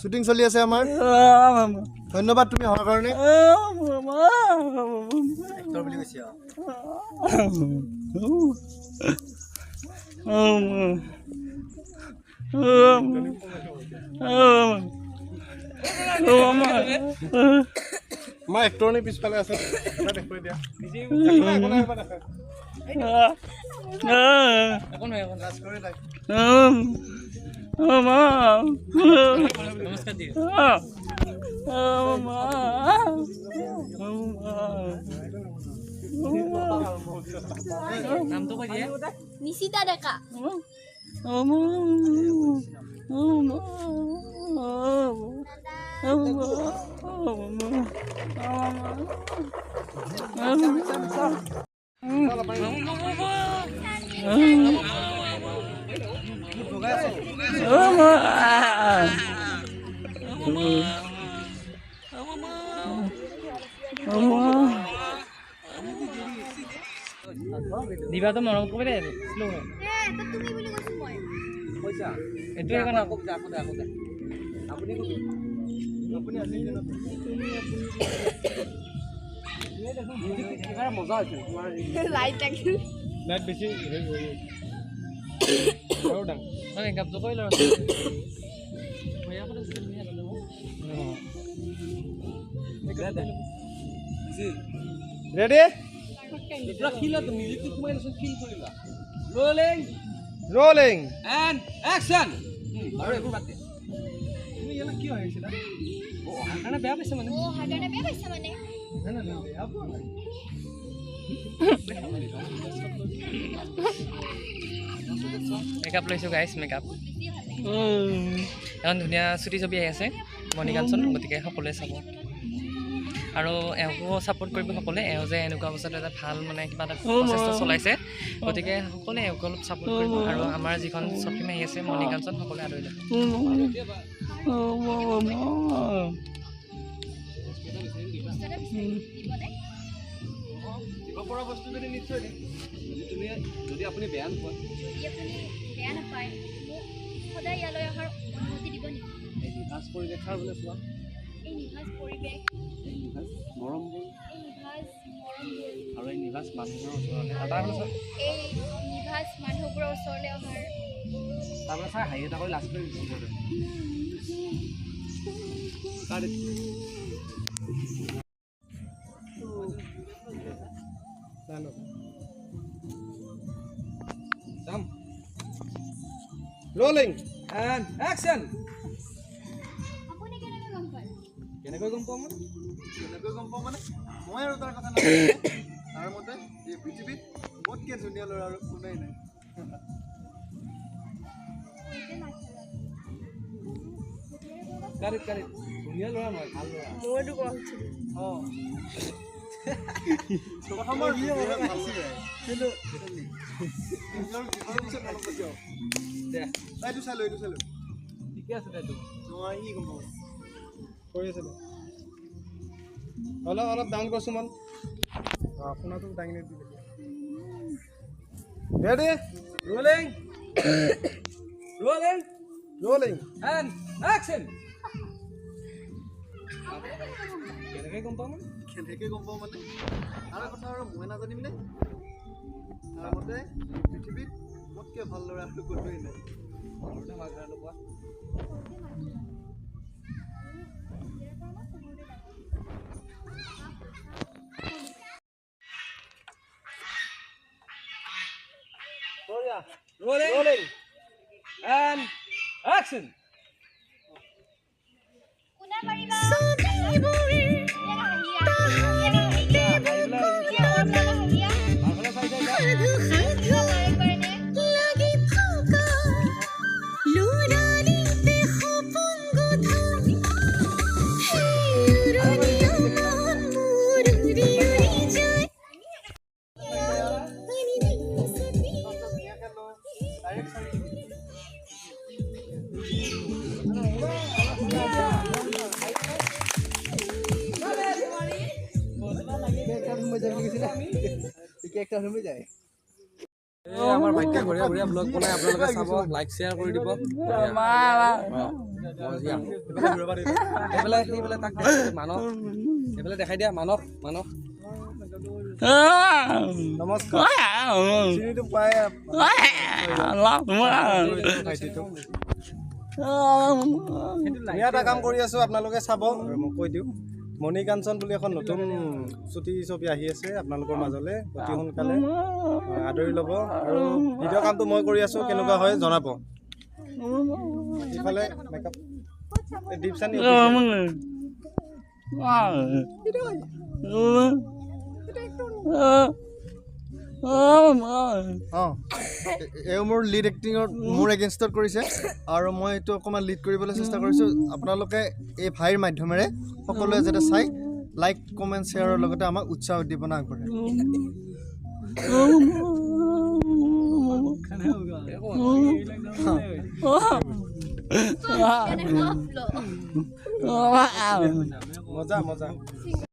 Shooting চলি আছে আমাৰ ধন্যবাদ তুমি অহাৰ কাৰণে এক্টৰ বুলি কৈছে মই এক্টৰ নে পিছফালে আছে এটা দেখুৱাই দিয়া এখন ৰাজ কৰি লাগ নমস্কাৰ দিয়ে নামটো কৈ দিয়ে নিশিতা ডেকা দিবা তো মৰম কৰিলে স্লো হয় তুমি বুলি কৈছো মই পইচা এটোৱে কোন আকৌ আপুনি আজি কিবা মজা আছে তোমাৰ লাইট লাগিল লাইট বেছি আৰু ডাং মানে গাপ জকৈ লৰ ভয়া পৰা ধুনীয়া ৰেডি পুৰা খিলা তো মিউজিকটো কমাই লছ ফিল কৰিলা ৰোলিং এণ্ড অ্যাকশন আৰু একো বাদ দে তুমি ইয়ালে কি হৈছিলা ও হাকানে বেয়া পাইছে মানে ও হাগানে বে কৈছে মানে না না বেয়া পোৱা নাই মেকআপ লৈছো গাইস মেকআপ এখন ধুনীয়া ছুটি ছবি আহি আছে মণিকাঞ্চন গতিকে সকলোৱে চাব আৰু এওঁকো ছাপোৰ্ট কৰিব সকলোৱে এওঁ যে এনেকুৱা অৱস্থাত এটা ভাল মানে কিবা এটা প্ৰচেষ্টা চলাইছে গতিকে সকলোৱে এওঁক অলপ ছাপোৰ্ট কৰিব আৰু আমাৰ যিখন ছফিম আহি আছে মণিকাঞ্চন সকলোৱে আদৰি ল'ব পৰা বস্তু যদি নিশ্চয় দিম যদি আপুনি বেয়া নোপোৱা যদি আপুনি বেয়া নাপায় মোক সদায় ইয়ালৈ অহাৰ অনুমতি দিব নেকি এই নিভাজ পৰিৱেশ চাবলৈ চোৱা এই নিভাজ পৰিৱেশ এই নিভাজ মৰমবোৰ এই নিভাজ মৰমবোৰ আৰু এই নিভাজ মানুহবোৰৰ ওচৰলৈ আৰু তাৰপিছত এই নিভাজ মানুহবোৰৰ ওচৰলৈ অহাৰ তাৰপিছত চাই হাঁহি এটা কৰি লাজ কৰি গুচি গ'ল Rolling and action. আপুনি কেনেকৈ গম পায় কেনেকৈ গম পাম মানে মই আৰু তাৰ কথা নাজানো তাৰ মতে এই পৃথিৱীত মোতকে ধুনীয়া ল'ৰা আৰু কোনেই নাই গাড়ীত ধুনীয়া ল'ৰা নহয় ভাল ল'ৰা মইতো কোৱা হৈছিল প্ৰথমৰ ভিডিঅ' ভাল লাগে কিন্তু দে এইটো চাই লৈ ঠিকে আছে দে তোৰ নহয় ই গম পাব কৰি আছে দে অলপ ডাউন কৰছো মন আপোনাৰটো দাঙি নিদিলে ready rolling rolling and action কেনেকৈ গম পাম কেনেকৈ গম পাওঁ মানে আৰু কথা আৰু মই নাজানিম নে তাৰ মতে পৃথিৱীত মোতকৈ ভাল ল'ৰা আৰু কোনোৱেই নাই ঘৰতে মাছ ধৰা নোপোৱা ৰোলিং এণ্ড একশ্যন কোনে পাৰিবা হাঁহিয়া ভালফালে চাই যা আমাৰ ভাইটিয়ে বঢ়িয়া ব্লগ বনাই আপোনালোকে চাব লাইক শ্বেয়াৰ কৰি দিব সেইফালে তাক মানস সেইফালে দেখাই দিয়া মানস নমস্কাৰ চিনিটো পাই ধুনীয়া এটা কাম কৰি আছোঁ আপোনালোকে চাব আৰু মই কৈ দিওঁ মণিকাঞ্চন বুলি এখন নতুন চুটি ছবি আহি আছে আপোনালোকৰ মাজলৈ অতি সোনকালে আদৰি ল'ব আৰু ভিডিঅ' কামটো মই কৰি আছোঁ কেনেকুৱা হয় জনাব ইফালে মেকআপ দীপচানী এওঁ মোৰ লিড এক্টিঙত মোৰ এগেইনষ্টত কৰিছে আৰু মই এইটো অকণমান লিড কৰিবলৈ চেষ্টা কৰিছোঁ আপোনালোকে এই ভাইৰ মাধ্যমেৰে সকলোৱে যাতে চাই লাইক কমেণ্ট শ্বেয়াৰৰ লগতে আমাক উৎসাহ উদ্দীপনা আগবঢ়ায় মজা